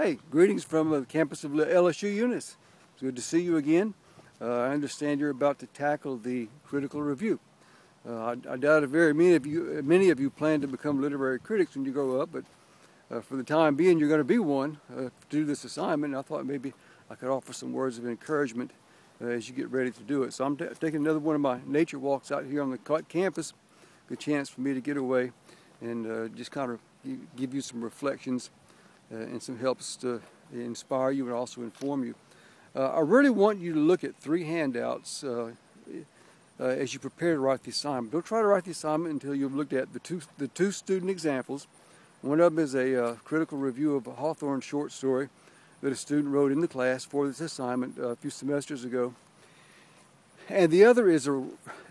Hey, greetings from the campus of LSU Eunice. It's good to see you again. I understand you're about to tackle the critical review. I doubt if many of you plan to become literary critics when you grow up, but for the time being, you're going to be one to do this assignment. And I thought maybe I could offer some words of encouragement as you get ready to do it. So I'm taking another one of my nature walks out here on the campus. Good chance for me to get away and just kind of give you some reflections and some helps to inspire you and also inform you. I really want you to look at three handouts as you prepare to write the assignment. Don't try to write the assignment until you've looked at the two student examples. One of them is a critical review of a Hawthorne short story that a student wrote in the class for this assignment a few semesters ago. And the other is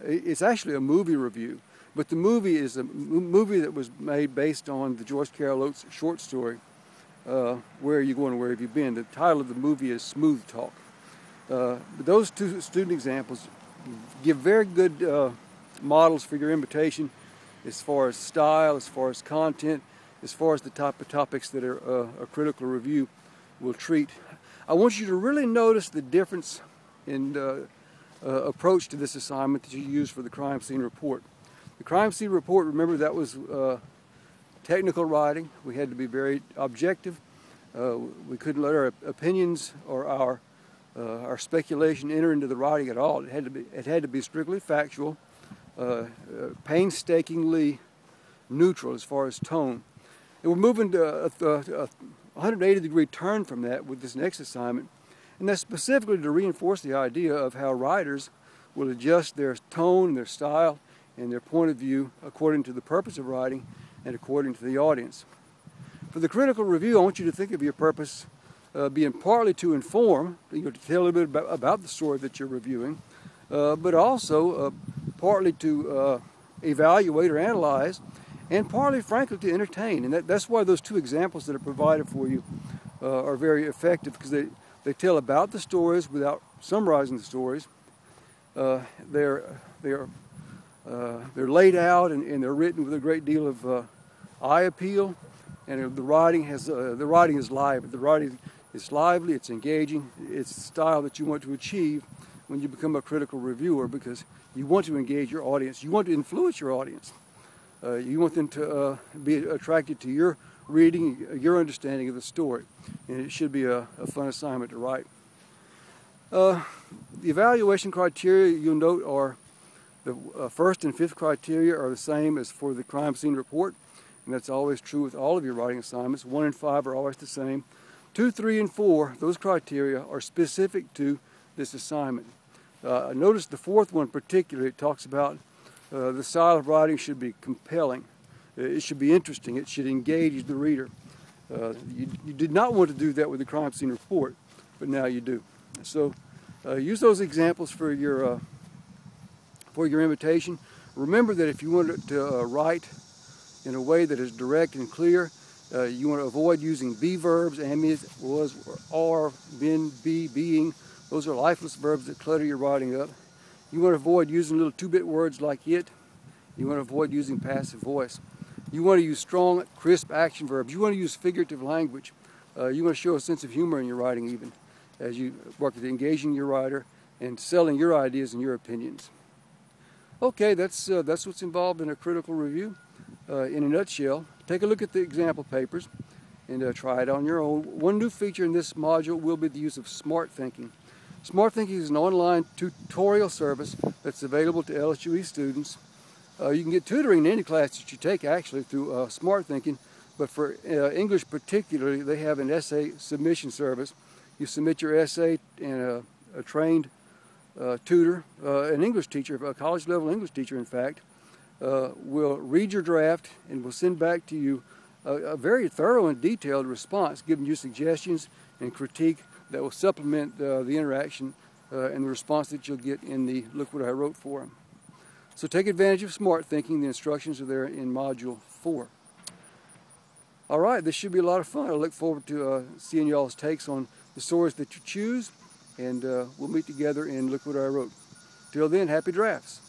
it's actually a movie review, but the movie is a movie that was made based on the Joyce Carol Oates short story, Where Are You Going and Where Have You Been? The title of the movie is Smooth Talk. Those two student examples give very good models for your invitation as far as style, as far as content, as far as the type of topics that a critical review will treat. I want you to really notice the difference in approach to this assignment that you use for the crime scene report. The crime scene report, remember, that was technical writing. We had to be very objective. We couldn't let our opinions or our speculation enter into the writing at all. It had to be strictly factual, painstakingly neutral as far as tone. And we're moving to a 180-degree turn from that with this next assignment, and that's specifically to reinforce the idea of how writers will adjust their tone, their style, and their point of view according to the purpose of writing and according to the audience. For the critical review, I want you to think of your purpose being partly to inform, to tell a little bit about the story that you're reviewing, but also partly to evaluate or analyze, and partly, frankly, to entertain. And that's why those two examples that are provided for you are very effective, because they tell about the stories without summarizing the stories. They're laid out and they're written with a great deal of eye appeal, and the writing is lively. The writing is lively, it's engaging, it's the style that you want to achieve when you become a critical reviewer, because you want to engage your audience, you want to influence your audience. You want them to be attracted to your reading, your understanding of the story, and it should be a fun assignment to write. The evaluation criteria, you'll note, are the first and fifth criteria are the same as for the crime scene report, and that's always true with all of your writing assignments. 1 and 5 are always the same. 2, 3, and 4, those criteria are specific to this assignment. Notice the fourth one particularly, it talks about the style of writing should be compelling. It should be interesting. It should engage the reader. You did not want to do that with the crime scene report, but now you do. So use those examples for your invitation. Remember that if you want to write in a way that is direct and clear, you want to avoid using be verbs, am, is, was, are, been, be, being. Those are lifeless verbs that clutter your writing up. You want to avoid using little two-bit words like it. You want to avoid using passive voice. You want to use strong, crisp action verbs. You want to use figurative language. You want to show a sense of humor in your writing even, as you work at engaging your writer and selling your ideas and your opinions. Okay, that's what's involved in a critical review in a nutshell. Take a look at the example papers and try it on your own. One new feature in this module will be the use of smart thinking. Smart Thinking is an online tutorial service that's available to LSU students. You can get tutoring in any class that you take, actually, through Smart Thinking, but for English particularly, they have an essay submission service. You submit your essay, and a trained tutor, an English teacher, a college-level English teacher, in fact, will read your draft and will send back to you a very thorough and detailed response, giving you suggestions and critique that will supplement the interaction and the response that you'll get in the Look What I Wrote forum. So take advantage of Smart Thinking. The instructions are there in Module 4. All right, this should be a lot of fun. I look forward to seeing y'all's takes on the stories that you choose, and we'll meet together in Look What I Wrote. Till then, happy drafts.